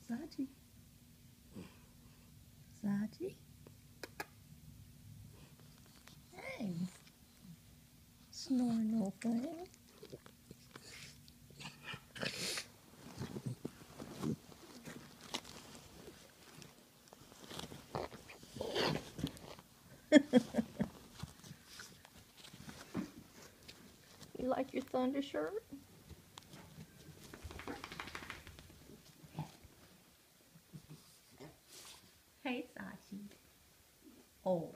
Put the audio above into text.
Sachi. Sachi. Hey. Snoring no fun. You like your thunder shirt? Hey, Sachi. Oh.